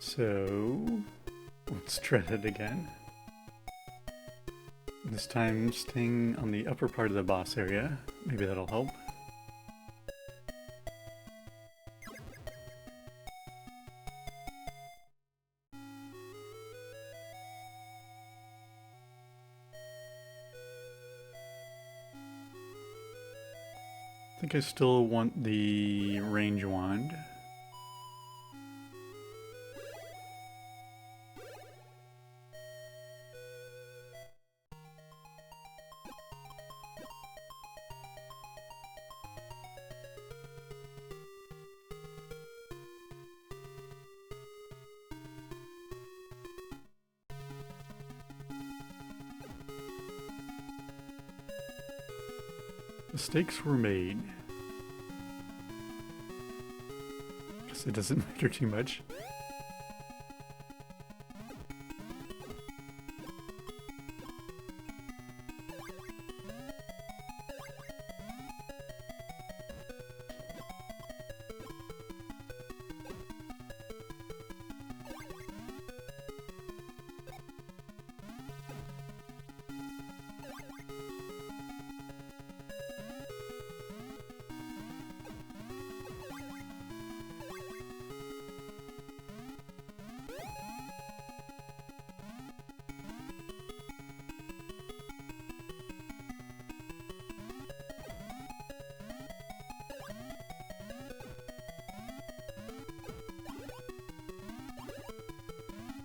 So, let's try it again. This time staying on the upper part of the boss area. Maybe that'll help. I think I still want the range wand. Mistakes were made. Guess it doesn't matter too much.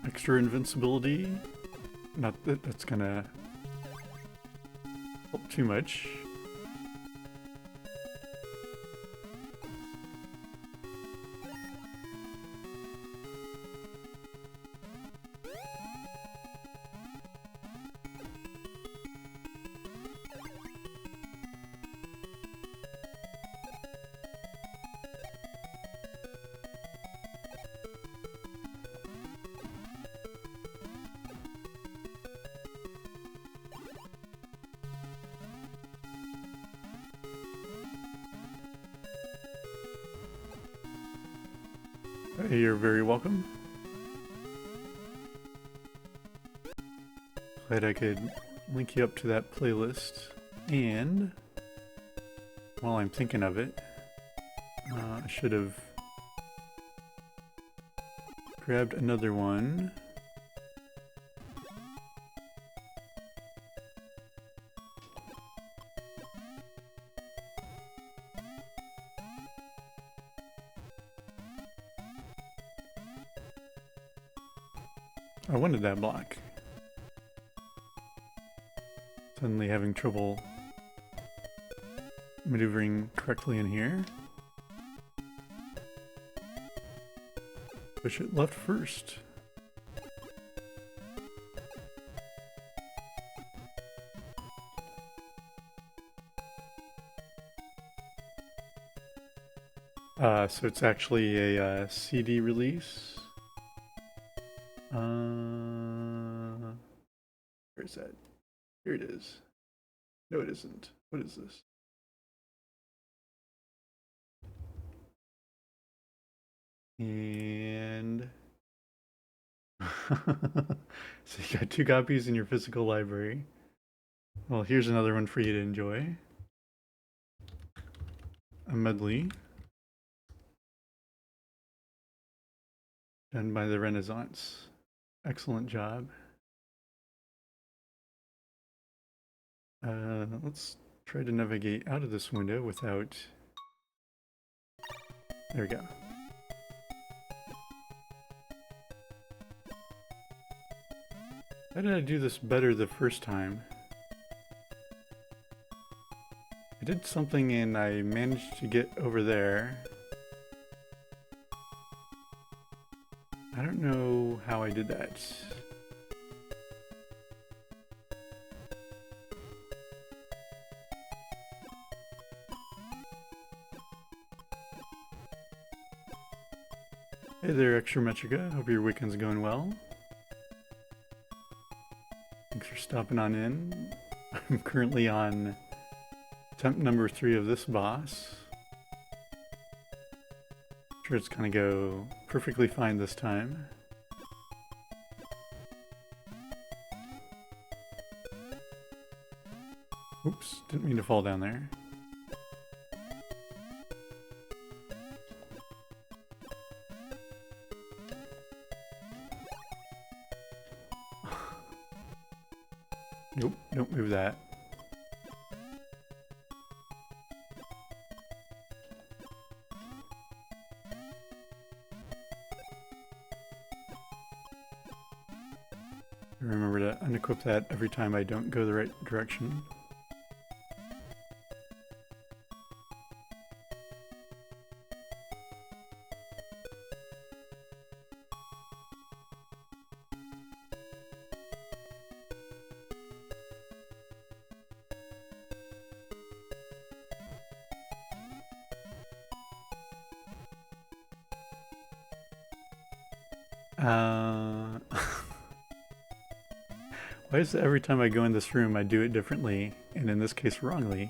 Extra invincibility. Not that that's gonna help too much. You're very welcome. Glad I could link you up to that playlist. And while I'm thinking of it, I should have grabbed another one. I wanted that block. Suddenly having trouble maneuvering correctly in here. Push it left first. So it's actually a CD release. Where is that? Here it is. No, it isn't. What is this? And so you got 2 copies in your physical library. Well, here's another one for you to enjoy. A medley done by the Renaissance. Excellent job. Let's try to navigate out of this window without... There we go. How did I do this better the first time? I did something and I managed to get over there. I don't know how I did that. Hey there, Extrametrica. Hope your weekend's going well. Thanks for stopping on in. I'm currently on attempt number 3 of this boss. Sure it's gonna go perfectly fine this time. Oops, didn't mean to fall down there. Nope, don't move that. Remember to unequip that every time I don't go the right direction. Why is it every time I go in this room I do it differently, and in this case wrongly?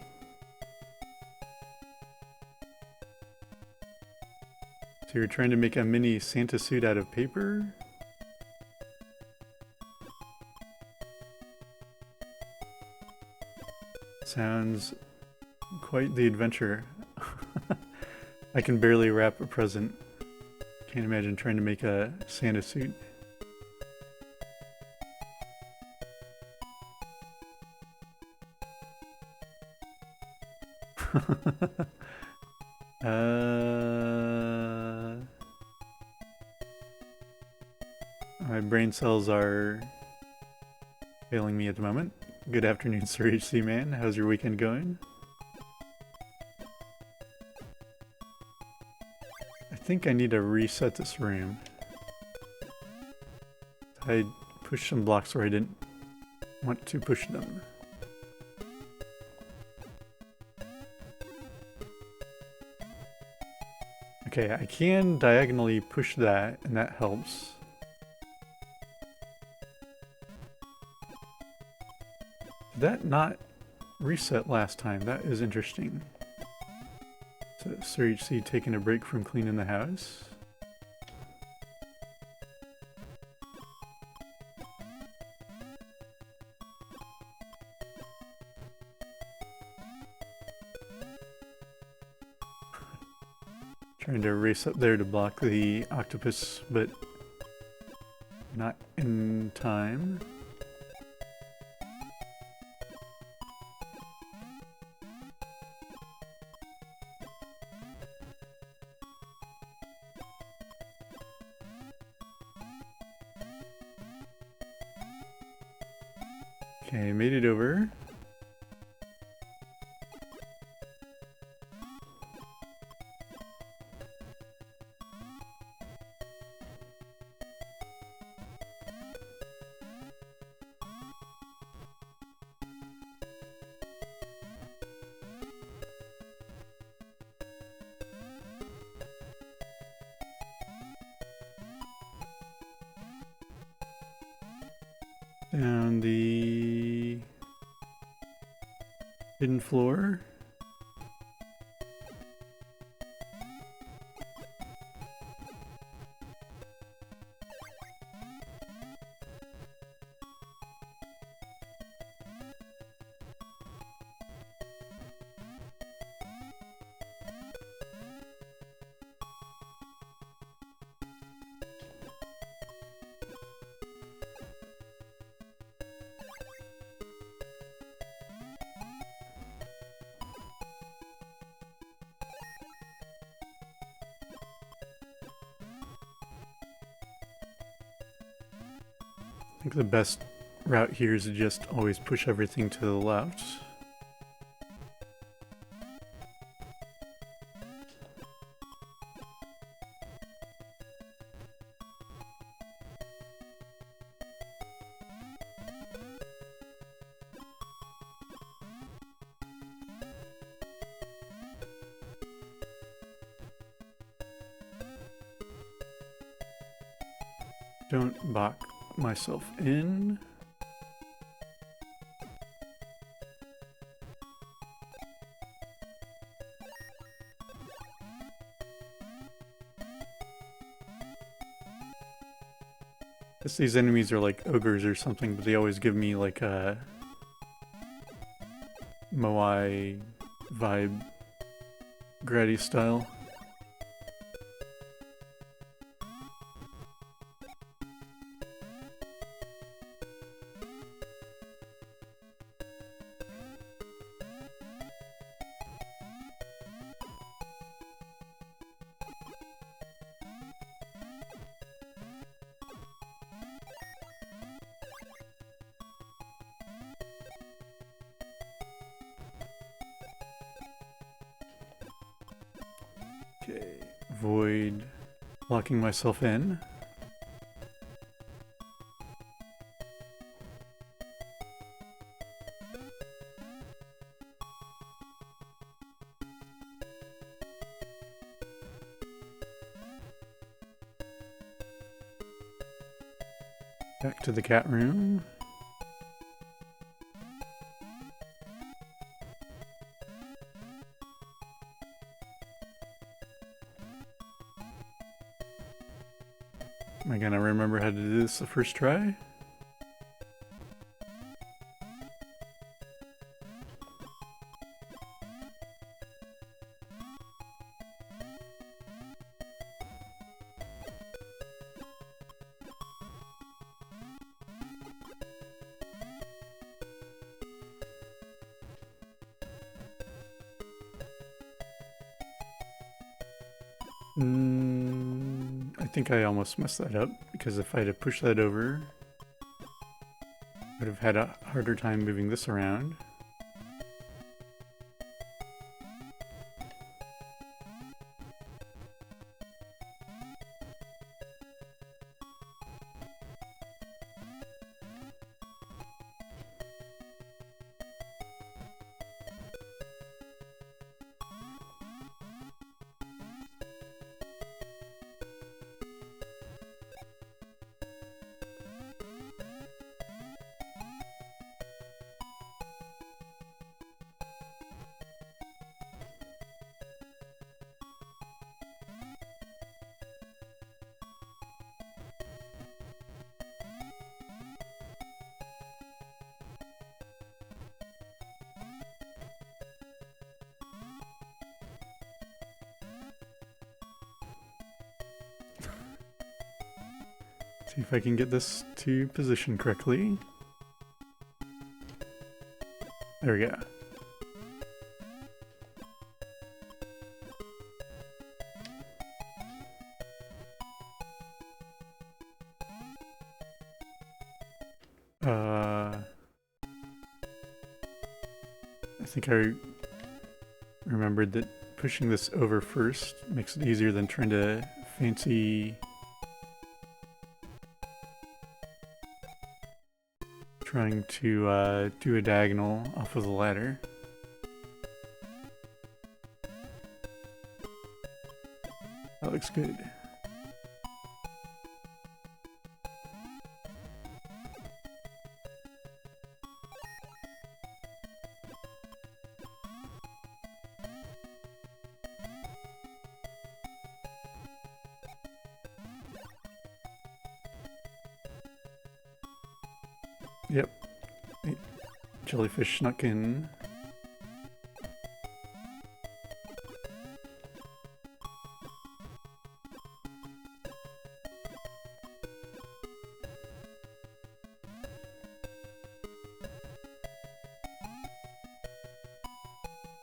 So you're trying to make a mini Santa suit out of paper? Sounds quite the adventure. I can barely wrap a present. Can't imagine trying to make a Santa suit. My brain cells are failing me at the moment. Good afternoon, Sir HC Man. How's your weekend going? I think I need to reset this room. I pushed some blocks where I didn't want to push them. Okay, I can diagonally push that, and that helps. Did that not reset last time? That is interesting. So, Sir HC taking a break from cleaning the house. Trying to race up there to block the octopus, but not in time. Okay, made it over. Down the hidden floor. I think the best route here is to just always push everything to the left. Don't box myself in. Guess these enemies are like ogres or something, but they always give me like Moai vibe, Grady style. Okay, avoid locking myself in. Back to the cat room. Am I gonna remember how to do this the first try? I think I almost messed that up, because if I had pushed that over, I would have had a harder time moving this around. See if I can get this to position correctly. There we go. I think I remembered that pushing this over first makes it easier than trying to fancy trying to do a diagonal off of the ladder. That looks good. Yep. Jellyfish snuck in.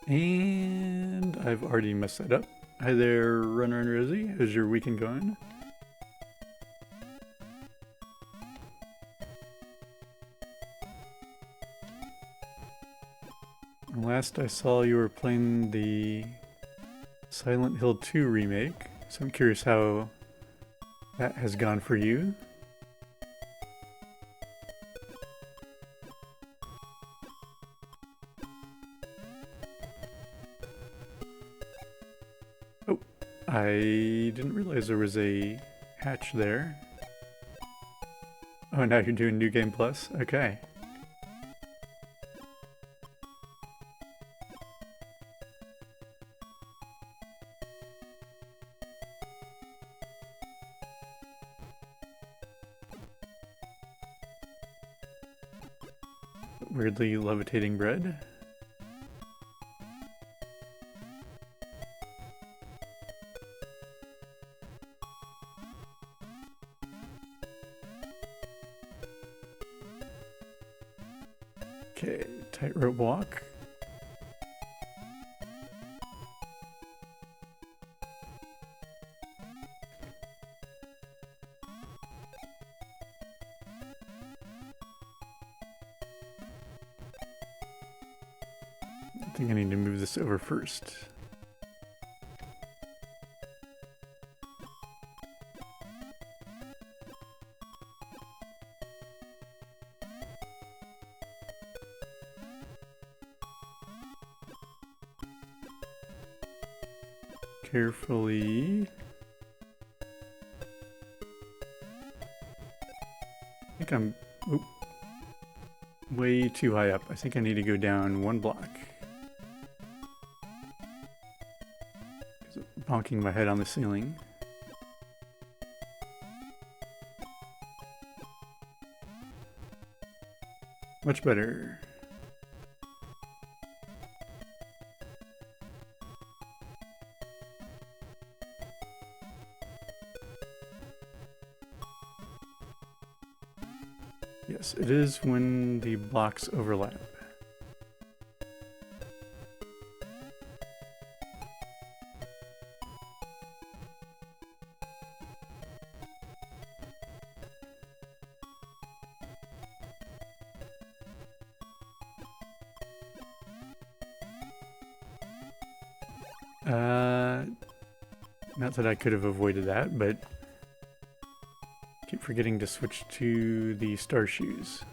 And I've already messed that up. Hi there, Runner and Rosie. How's your weekend going? Last I saw you were playing the Silent Hill 2 remake, so I'm curious how that has gone for you. Oh, I didn't realize there was a hatch there. Oh, now you're doing New Game Plus? Okay. Weirdly levitating bread. Okay, tightrope walk. I think I need to move this over first. Carefully. I think I'm way too high up. I think I need to go down one block. Bonking my head on the ceiling. Much better. Yes, it is when the blocks overlap. Not that I could have avoided that, but keep forgetting to switch to the star shoes.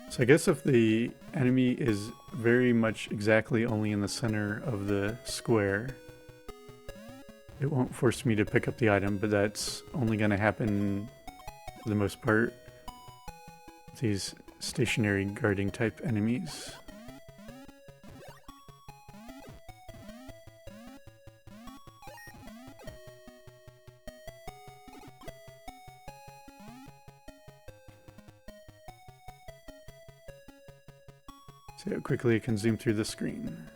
So I guess if the enemy is very much exactly only in the center of the square, it won't force me to pick up the item, but that's only going to happen for the most part with these stationary guarding type enemies. See how quickly it can zoom through the screen.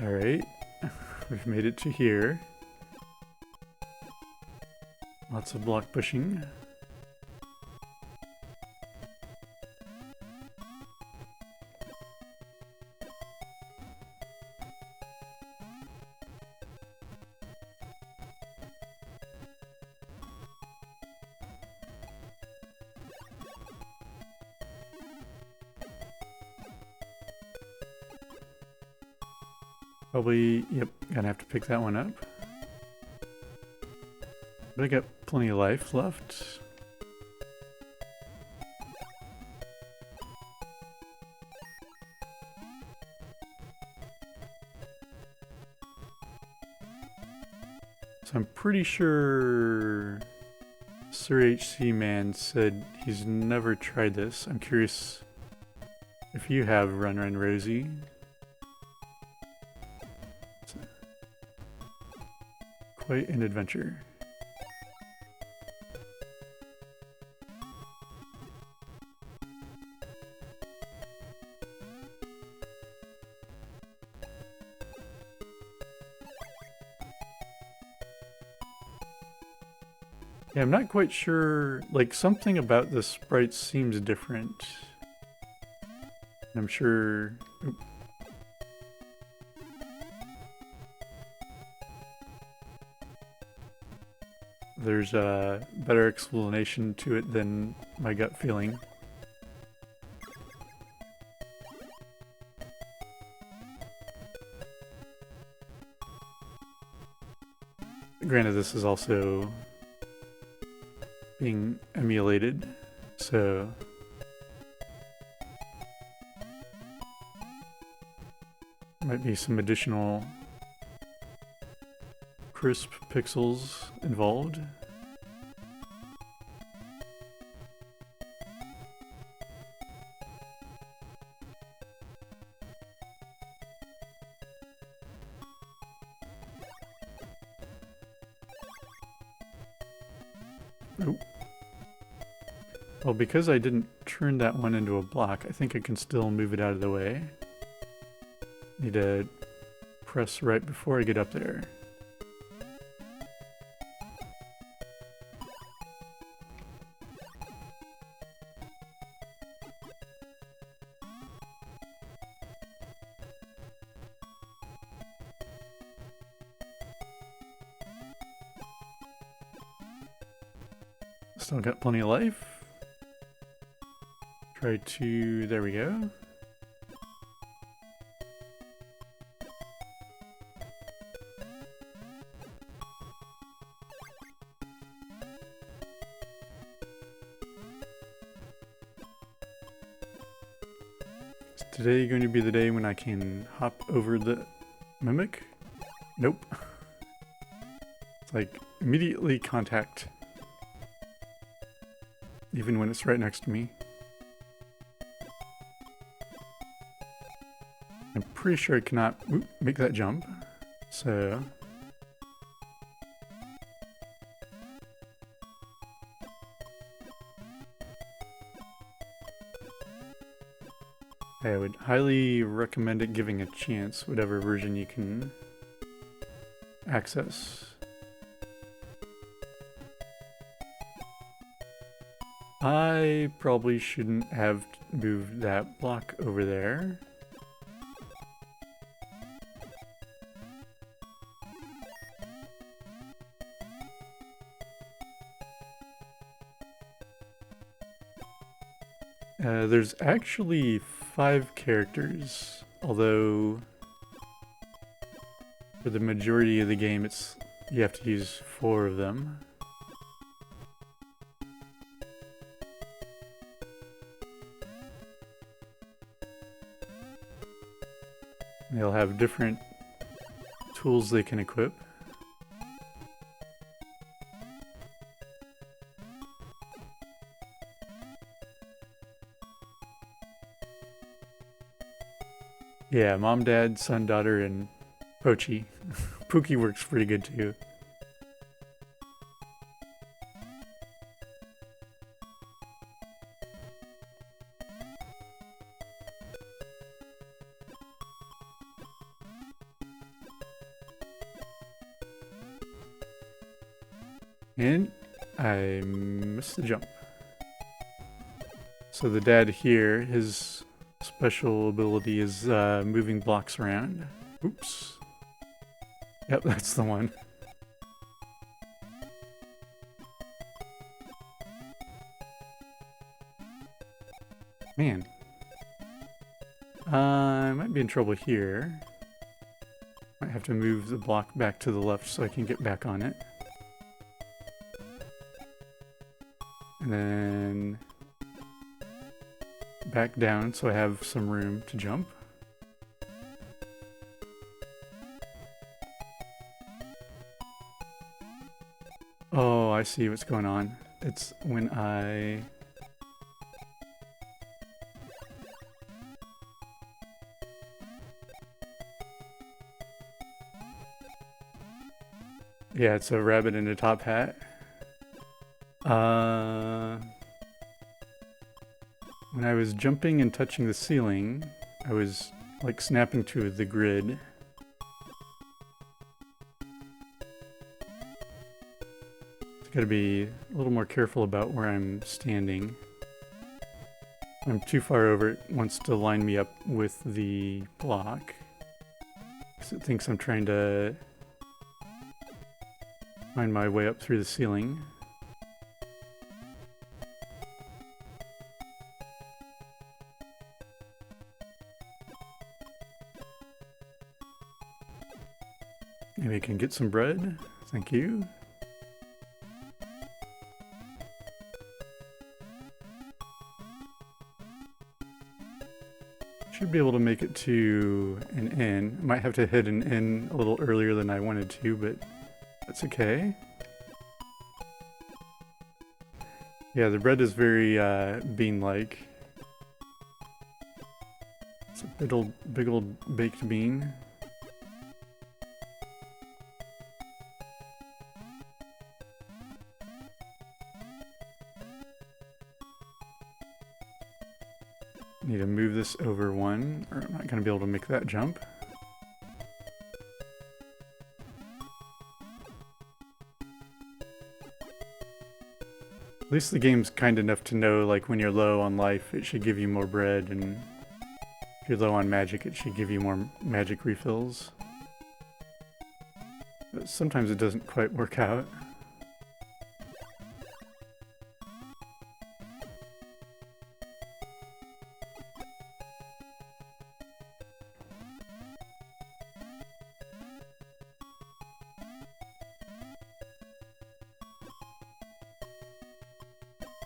Alright, we've made it to here. Lots of block pushing. Probably, yep, gonna have to pick that one up. But I got plenty of life left. So I'm pretty sure Sir HC Man said he's never tried this. I'm curious if you have Run Run Rosie. Quite an adventure. Yeah, I'm not quite sure, like something about the sprites seems different. I'm sure... Oop. There's a better explanation to it than my gut feeling. Granted, this is also being emulated, so might be some additional crisp pixels involved. Well, because I didn't turn that one into a block, I think I can still move it out of the way. Need to press right before I get up there. Still got plenty of life. Try to... there we go. Is today going to be the day when I can hop over the mimic? Nope. It's like immediately contact. Even when it's right next to me. I'm pretty sure I cannot make that jump, so... I would highly recommend it giving a chance, whatever version you can access. I probably shouldn't have moved that block over there. There's actually 5 characters, although for the majority of the game you have to use 4 of them. They'll have different tools they can equip. Yeah, mom, dad, son, daughter, and Pochi. Pookie works pretty good too. And I missed the jump. So the dad here, his special ability is moving blocks around. Oops. Yep, that's the one. Man. I might be in trouble here. Might have to move the block back to the left so I can get back on it. And then back down so I have some room to jump. Oh, I see what's going on. It's when I... Yeah, it's a rabbit in a top hat. When I was jumping and touching the ceiling, I was like snapping to the grid. Just gotta be a little more careful about where I'm standing. I'm too far over, it wants to line me up with the block, because it thinks I'm trying to find my way up through the ceiling. Maybe I can get some bread. Thank you. Should be able to make it to an inn. Might have to hit an inn a little earlier than I wanted to, but that's okay. Yeah, the bread is very bean-like. It's a big old baked bean. Need to move this over one, or I'm not going to be able to make that jump. At least the game's kind enough to know, like, when you're low on life, it should give you more bread, and if you're low on magic, it should give you more magic refills. But sometimes it doesn't quite work out.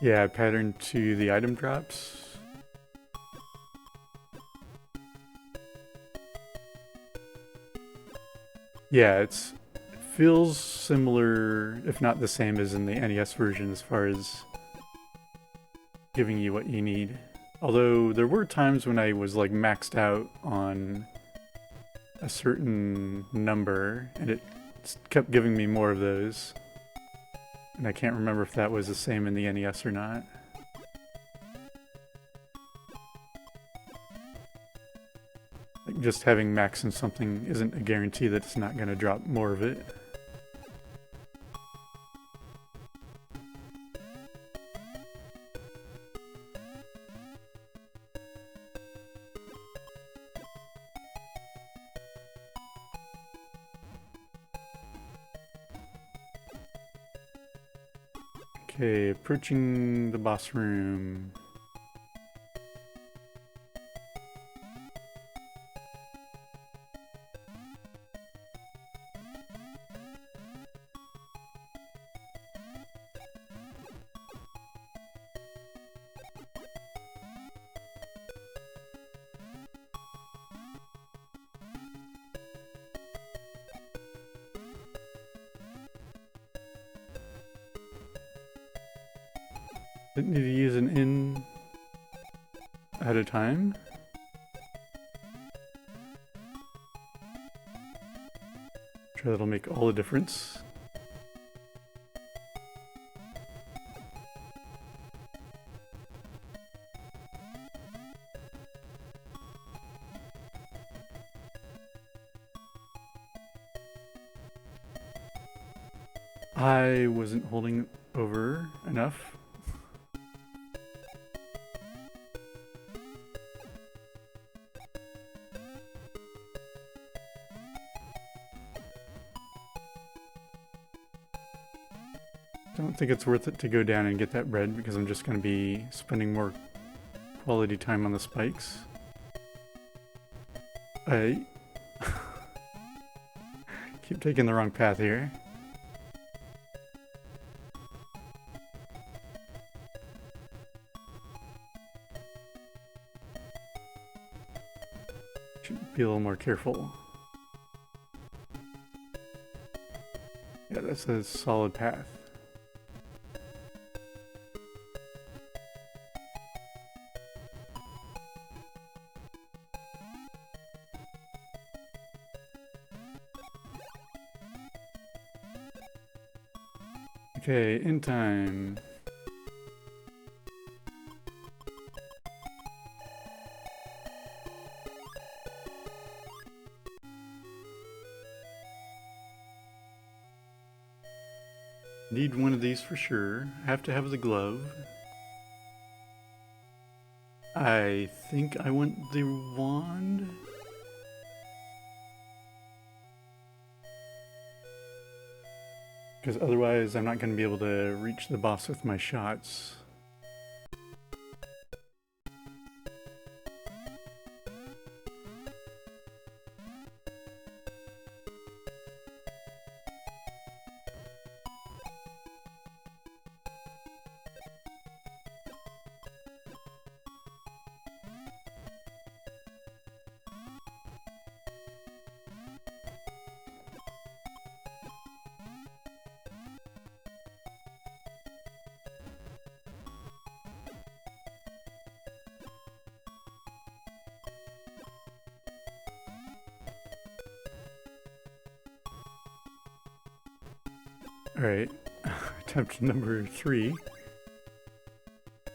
Yeah, pattern to the item drops. Yeah, it feels similar, if not the same as in the NES version as far as giving you what you need. Although there were times when I was like maxed out on a certain number and it kept giving me more of those. And I can't remember if that was the same in the NES or not. Like just having max in something isn't a guarantee that it's not going to drop more of it. Okay, approaching the boss room. Didn't need to use an in at a time. Sure, that'll make all the difference. I wasn't holding over enough. Don't think it's worth it to go down and get that bread because I'm just going to be spending more quality time on the spikes. I keep taking the wrong path here. Should be a little more careful. Yeah, that's a solid path. Okay, in time. Need one of these for sure. Have to have the glove. I think I want the wand. Because otherwise I'm not going to be able to reach the boss with my shots. Alright, attempt number 3.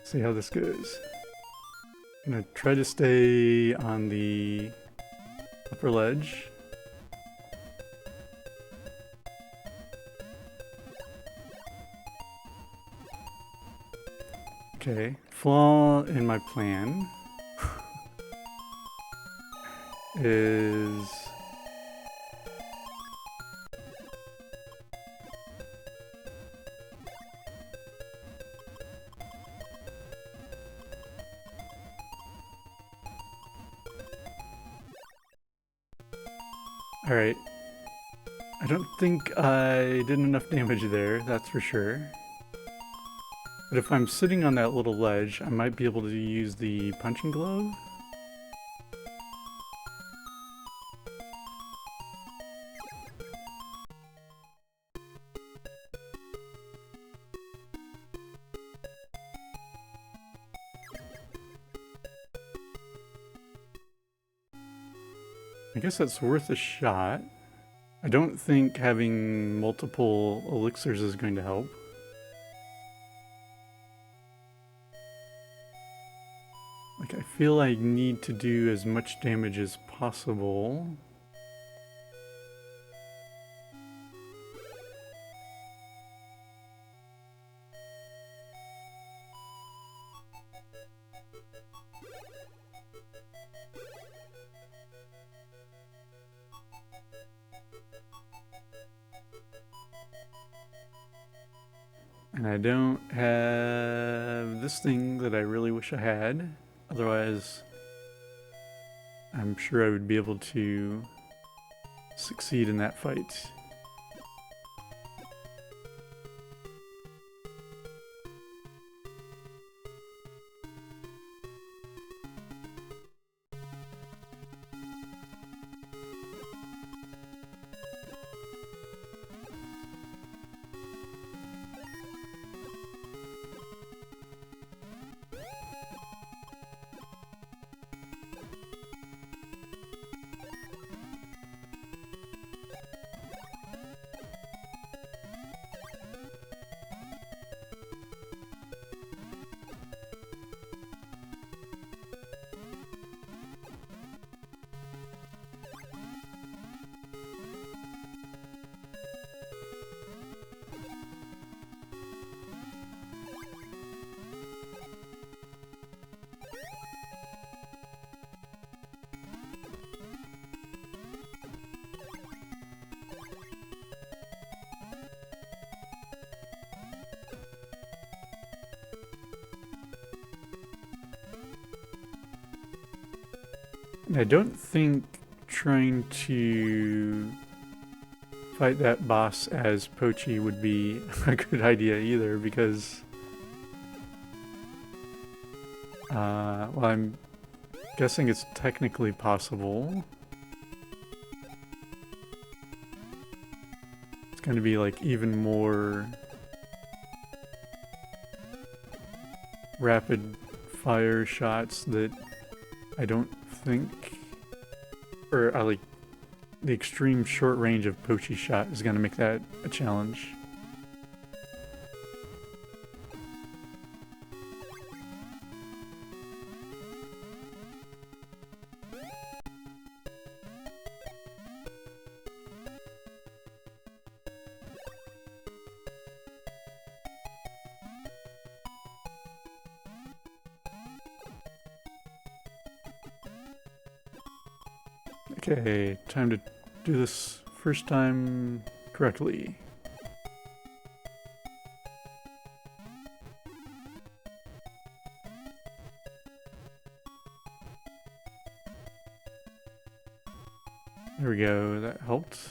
See how this goes. gonna try to stay on the upper ledge. Okay, flaw in my plan is alright. I don't think I did enough damage there, that's for sure. But if I'm sitting on that little ledge, I might be able to use the punching glove. I guess that's worth a shot. I don't think having multiple elixirs is going to help. Like, I feel I need to do as much damage as possible. And I don't have this thing that I really wish I had. Otherwise, I'm sure I would be able to succeed in that fight. I don't think trying to fight that boss as Pochi would be a good idea either, because well, I'm guessing it's technically possible. It's going to be like even more rapid fire shots that I don't think, or like the extreme short range of Pochi shot is going to make that a challenge. Okay, time to do this first time correctly. There we go, that helped.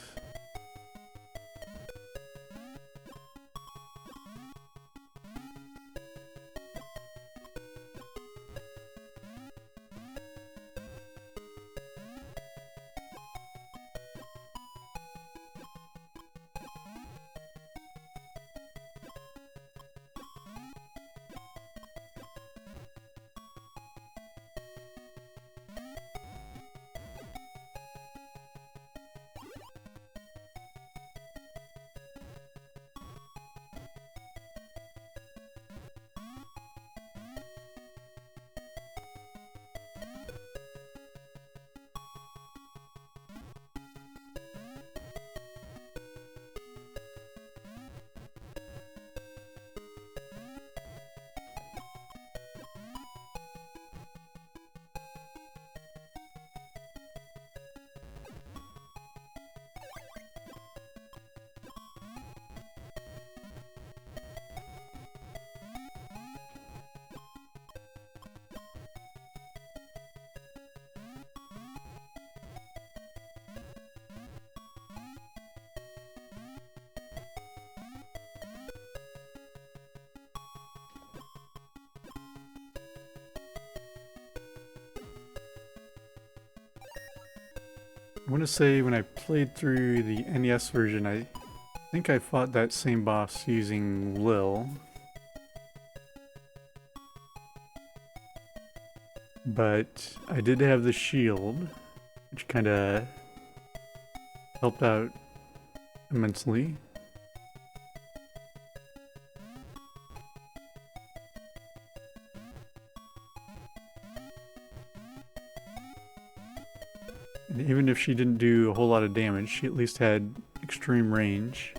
I want to say when I played through the NES version, I think I fought that same boss using Lil. But I did have the shield, which kind of helped out immensely. And even if she didn't do a whole lot of damage, she at least had extreme range.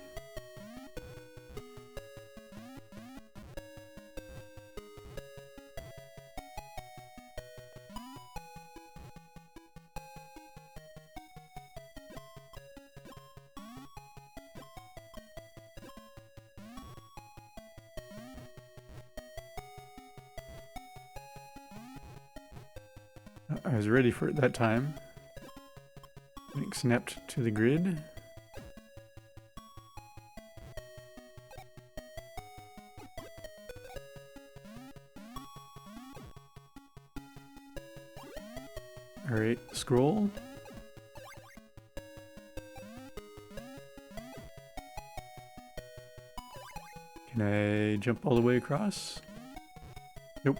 I was ready for it that time. Getting snapped to the grid. Alright, scroll. Can I jump all the way across? Nope.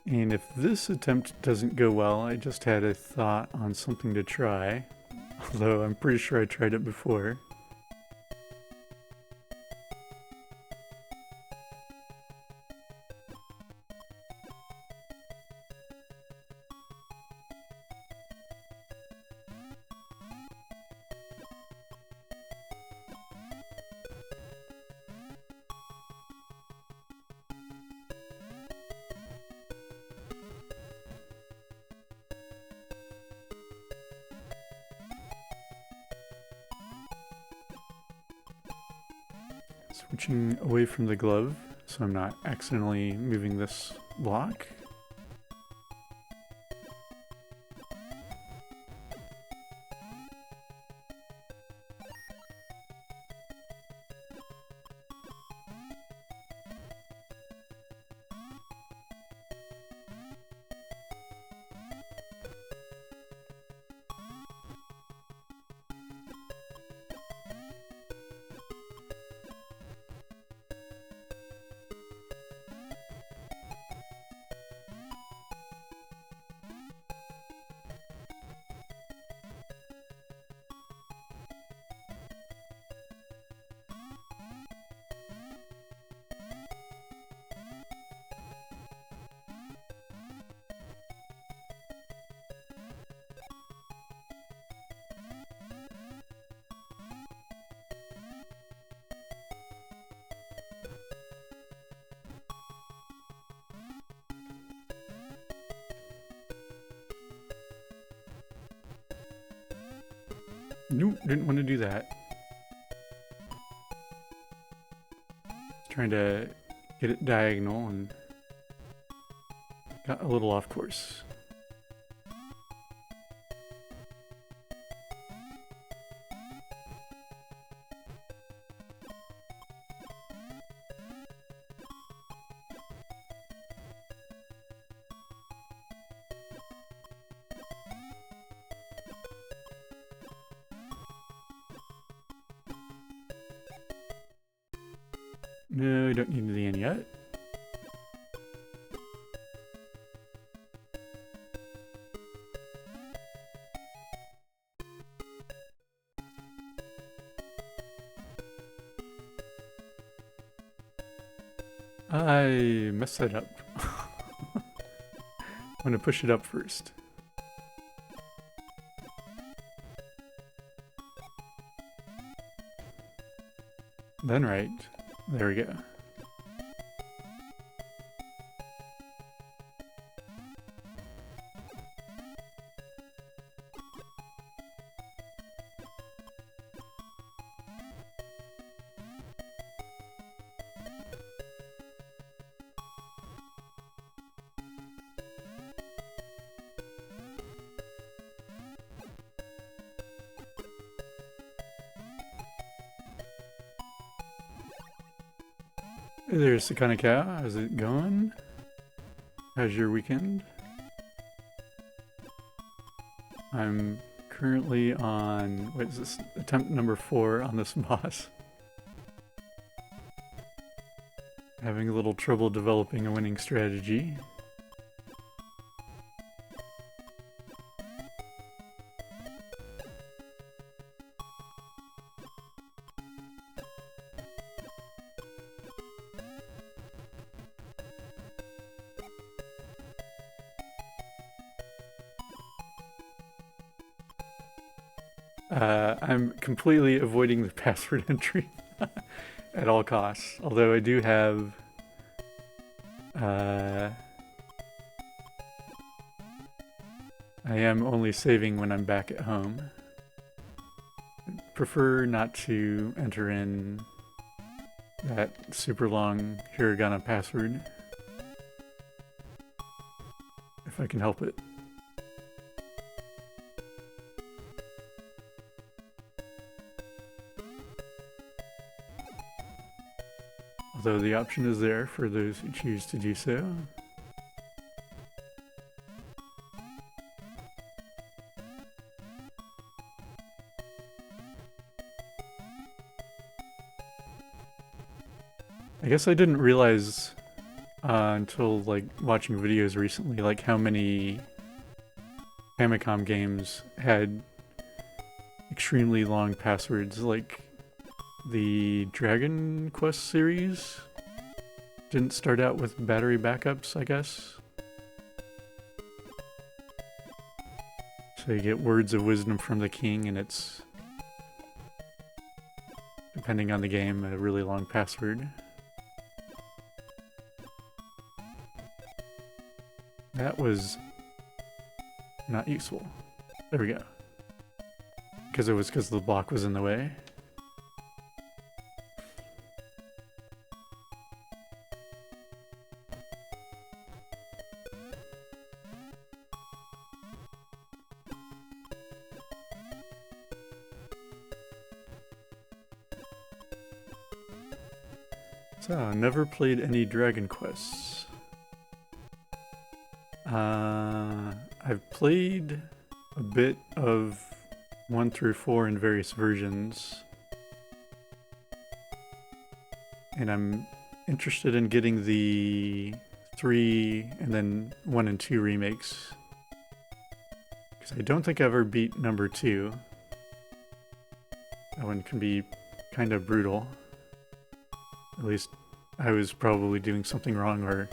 And if this attempt doesn't go well, I just had a thought on something to try. Although I'm pretty sure I tried it before. Switching away from the glove so I'm not accidentally moving this block. Nope, didn't want to do that. Trying to get it diagonal and got a little off course. No, I don't need the end yet. I messed that up. I'm gonna push it up first. Then right. There we go. Hey there, Sakana Cow. How's it going? How's your weekend? I'm currently on, what is this, attempt number 4 on this boss. Having a little trouble developing a winning strategy. I'm completely avoiding the password entry at all costs. Although I do have I am only saving when I'm back at home. Prefer not to enter in that super long hiragana password if I can help it. Although the option is there for those who choose to do so. I guess I didn't realize until like watching videos recently, like how many Famicom games had extremely long passwords. Like the Dragon Quest series didn't start out with battery backups, I guess. So you get words of wisdom from the king, and it's, depending on the game, a really long password. That was not useful. There we go. Because the block was in the way. So, never played any Dragon Quests. I've played a bit of 1 through 4 in various versions. And I'm interested in getting the 3 and then 1 and 2 remakes. Because I don't think I ever beat number 2. That one can be kind of brutal. At least I was probably doing something wrong, or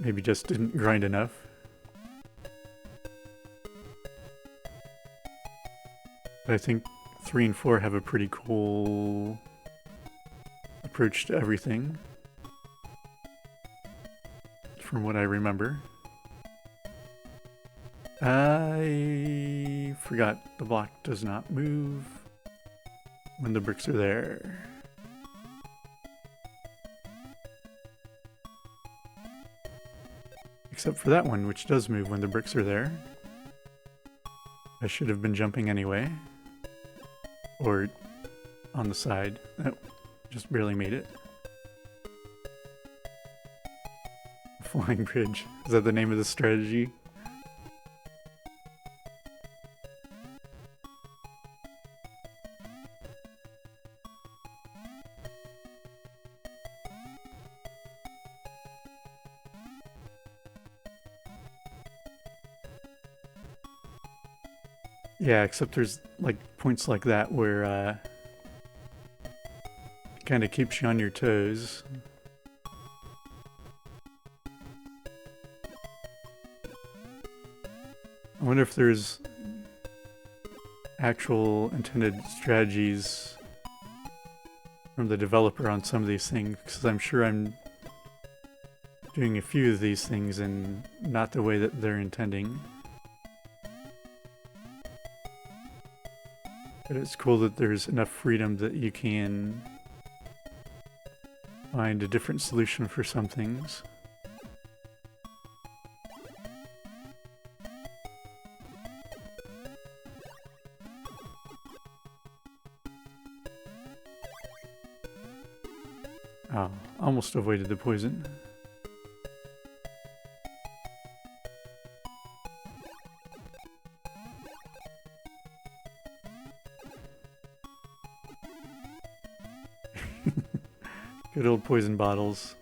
maybe just didn't grind enough. But I think 3 and 4 have a pretty cool approach to everything, from what I remember. I forgot the block does not move when the bricks are there. Except for that one, which does move when the bricks are there. I should have been jumping anyway. Or on the side. Oh, just barely made it. Flying bridge. Is that the name of the strategy? Yeah, except there's like points like that where it kind of keeps you on your toes. I wonder if there's actual intended strategies from the developer on some of these things, because I'm sure I'm doing a few of these things and not the way that they're intending. But it's cool that there's enough freedom that you can find a different solution for some things. Oh, almost avoided the poison. Good old poison bottles.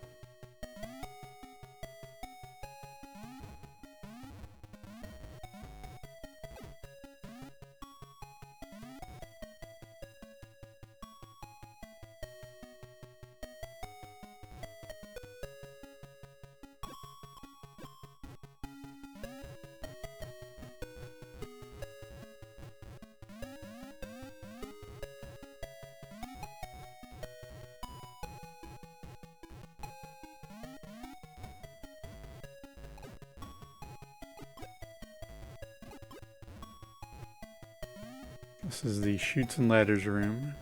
This is the Chutes and Ladders room.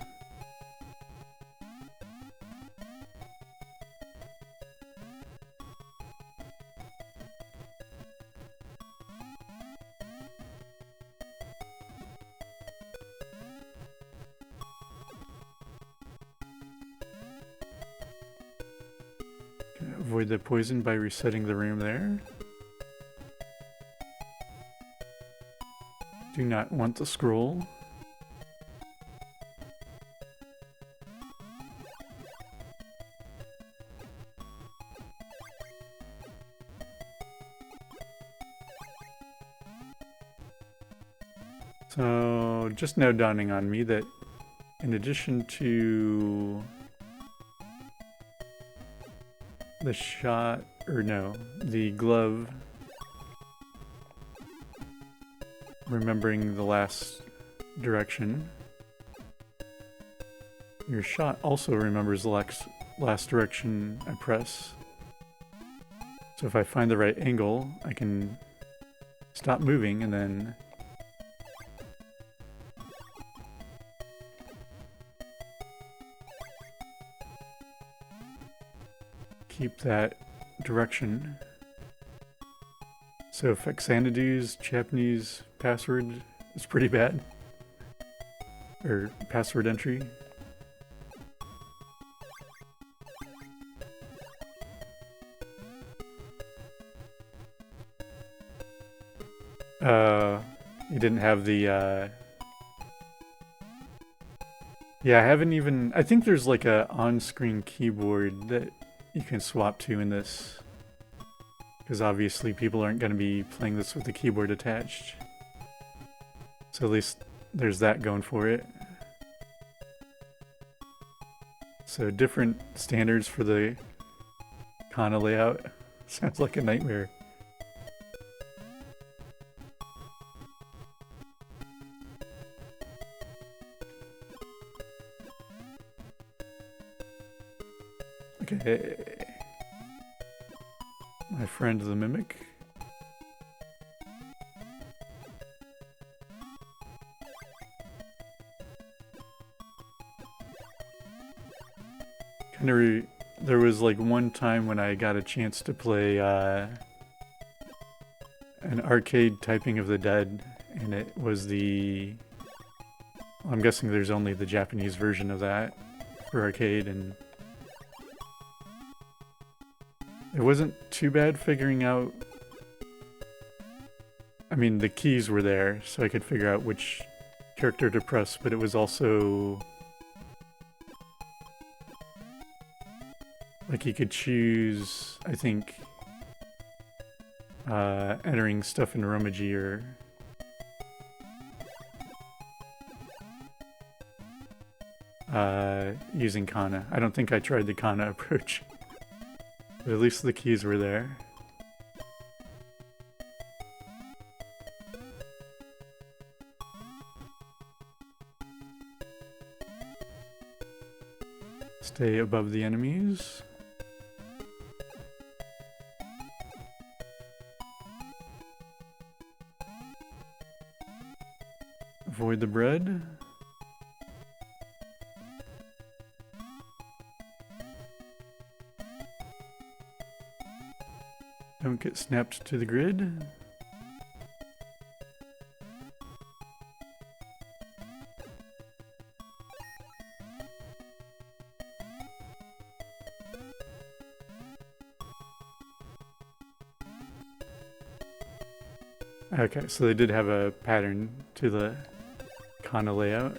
Avoid the poison by resetting the room there. Do not want the scroll. So, just now dawning on me that in addition to the shot, or no, the glove, remembering the last direction, your shot also remembers the last direction I press. So if I find the right angle, I can stop moving and then keep that direction. So Xanadu's Japanese password is pretty bad. Or password entry. You didn't have the, yeah, I haven't even... I think there's like a on-screen keyboard that you can swap to in this. Because obviously people aren't going to be playing this with the keyboard attached. So at least there's that going for it. So different standards for the Kana layout. Sounds like a nightmare. Okay. My friend the Mimic. There was like one time when I got a chance to play an arcade Typing of the Dead, and it was the... I'm guessing there's only the Japanese version of that for arcade, and it wasn't too bad figuring out... I mean, the keys were there, so I could figure out which character to press, but it was also... like you could choose, I think, entering stuff in Romaji or... using Kana. I don't think I tried the Kana approach. But at least the keys were there. Stay above the enemies. Avoid the bread. Don't get snapped to the grid. Okay, so they did have a pattern to the Kana layout.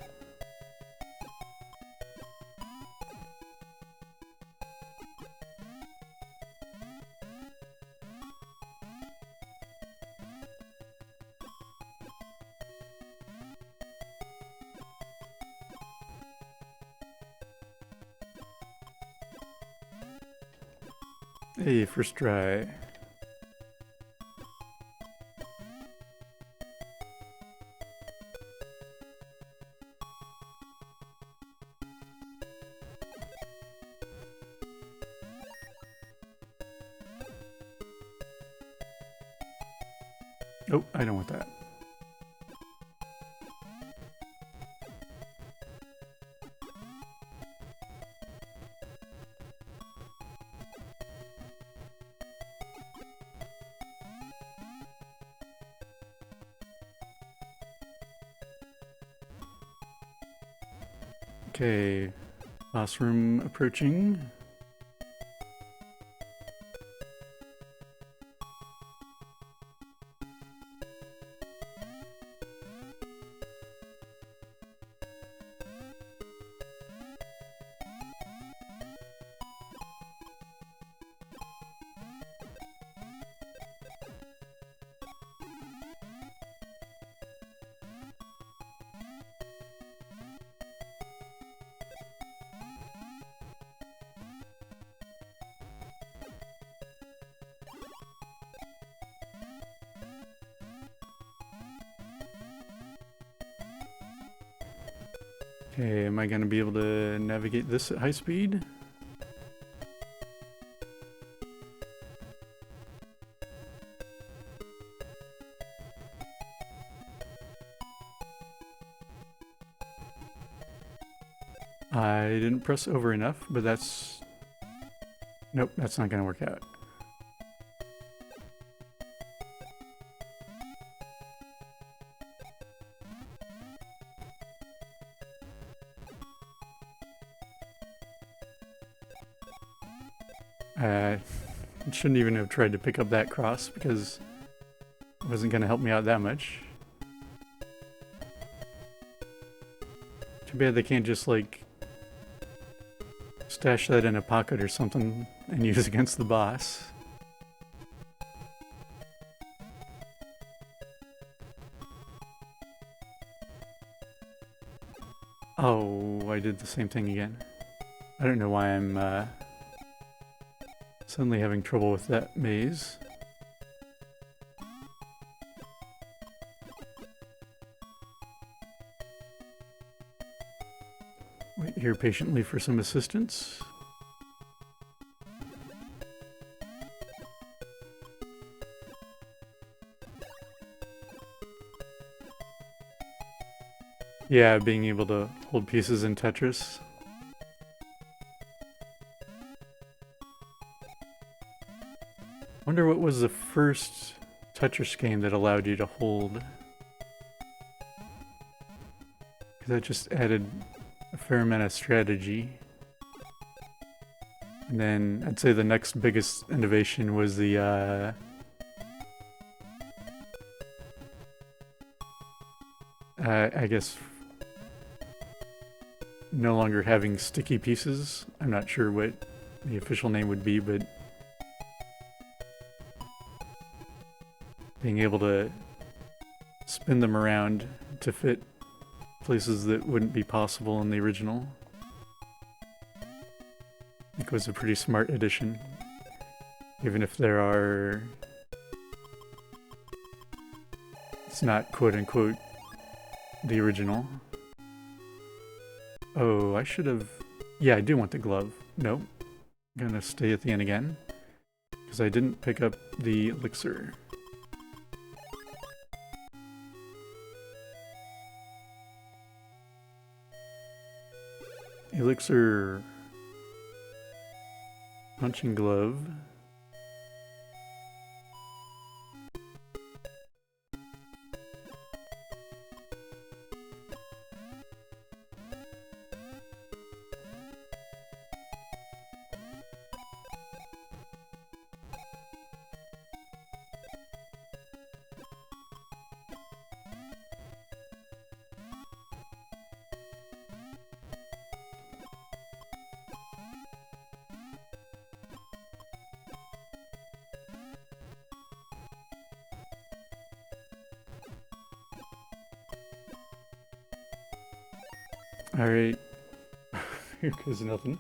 Hey, first try. Oh, I don't want that. Okay, boss room approaching. Okay, am I going to be able to navigate this at high speed? I didn't press over enough, but that's... Nope, that's not going to work out. I shouldn't even have tried to pick up that cross because it wasn't going to help me out that much. Too bad they can't just, like, stash that in a pocket or something and use against the boss. Oh, I did the same thing again. I don't know why I'm suddenly having trouble with that maze. Wait here patiently for some assistance. Yeah, being able to hold pieces in Tetris. Wonder what was the first Tetris game that allowed you to hold. Because that just added a fair amount of strategy. And then I'd say the next biggest innovation was the I guess no longer having sticky pieces. I'm not sure what the official name would be, but being able to spin them around to fit places that wouldn't be possible in the original, I think was a pretty smart addition. Even if there are... It's not quote-unquote the original. Oh, I should have... Yeah, I do want the glove. Nope. I'm gonna stay at the end again. Because I didn't pick up the elixir. Elixir... Punching glove. Alright. Here goes nothing.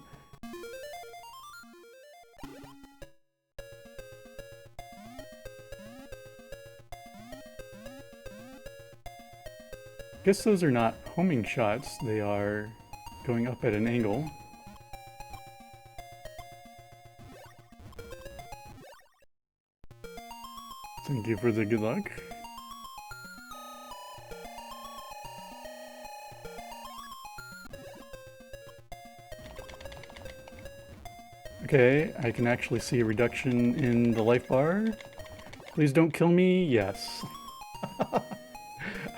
Guess those are not homing shots, they are going up at an angle. Thank you for the good luck. Okay, I can actually see a reduction in the life bar. Please don't kill me. Yes.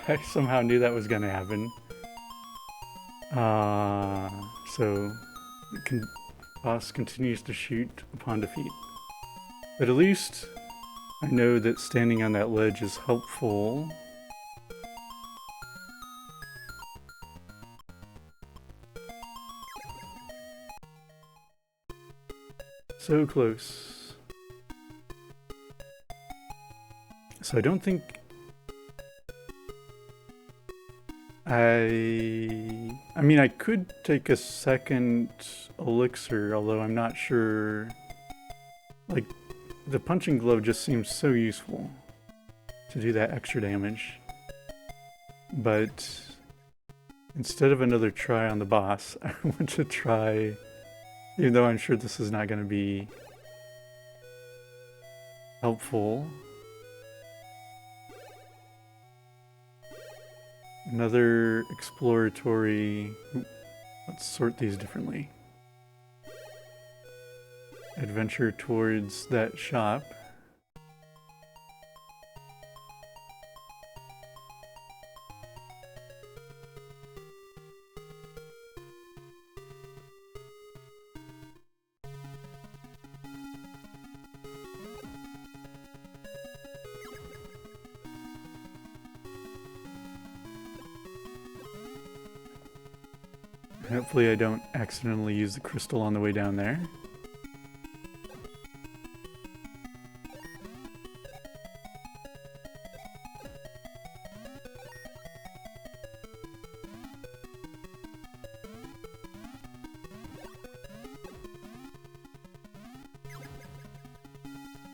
I somehow knew that was gonna happen. So the boss continues to shoot upon defeat. But at least I know that standing on that ledge is helpful. So close. So I don't think I mean, I could take a second elixir, although I'm not sure. Like, the punching glove just seems so useful to do that extra damage. But instead of another try on the boss, I want to try, even though I'm sure this is not going to be helpful, another exploratory. Let's sort these differently. Adventure towards that shop. Hopefully I don't accidentally use the crystal on the way down there.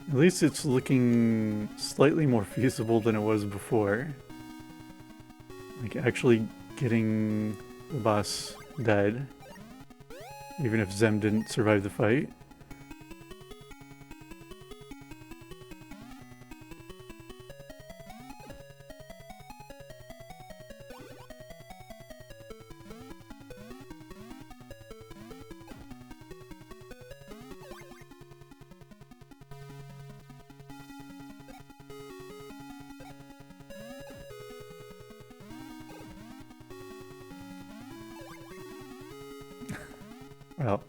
At least it's looking slightly more feasible than it was before. Like actually getting the boss dead, even if Zem didn't survive the fight. Well,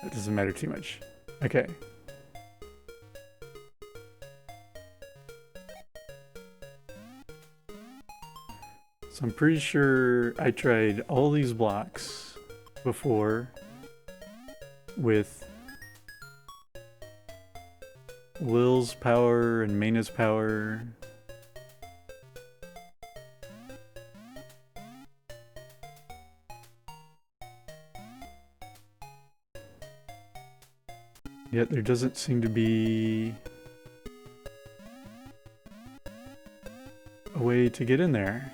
that doesn't matter too much. Okay. So I'm pretty sure I tried all these blocks before with Lil's power and Mayna's power. Yet there doesn't seem to be a way to get in there.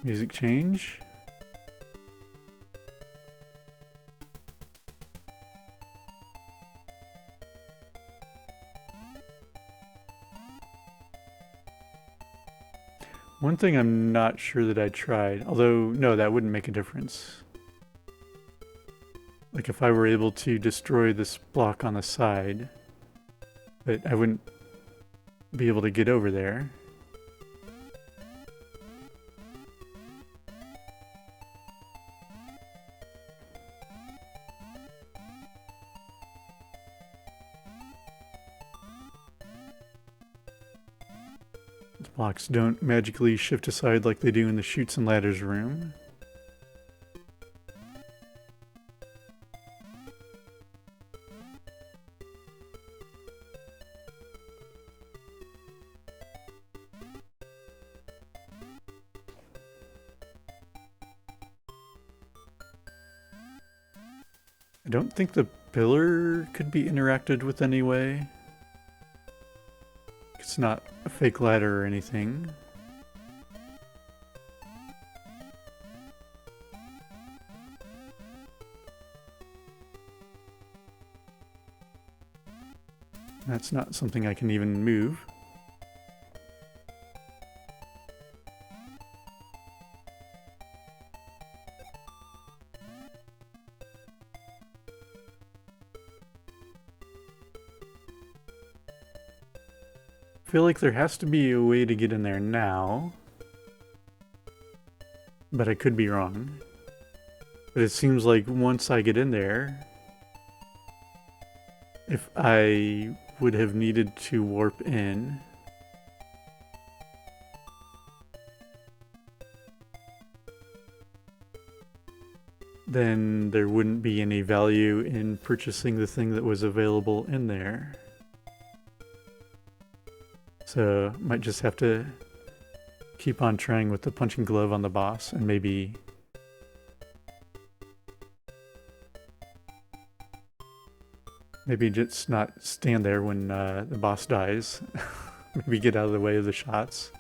Music change. One thing I'm not sure that I tried, although no, that wouldn't make a difference. Like if I were able to destroy this block on the side, but I wouldn't be able to get over there. The blocks don't magically shift aside like they do in the Chutes and Ladders room. don't think the pillar could be interacted with anyway. It's not a fake ladder or anything. That's not something I can even move. I feel like there has to be a way to get in there now. But I could be wrong. But it seems like once I get in there, if I would have needed to warp in, then there wouldn't be any value in purchasing the thing that was available in there. So might just have to keep on trying with the punching glove on the boss and maybe just not stand there when the boss dies. Maybe get out of the way of the shots.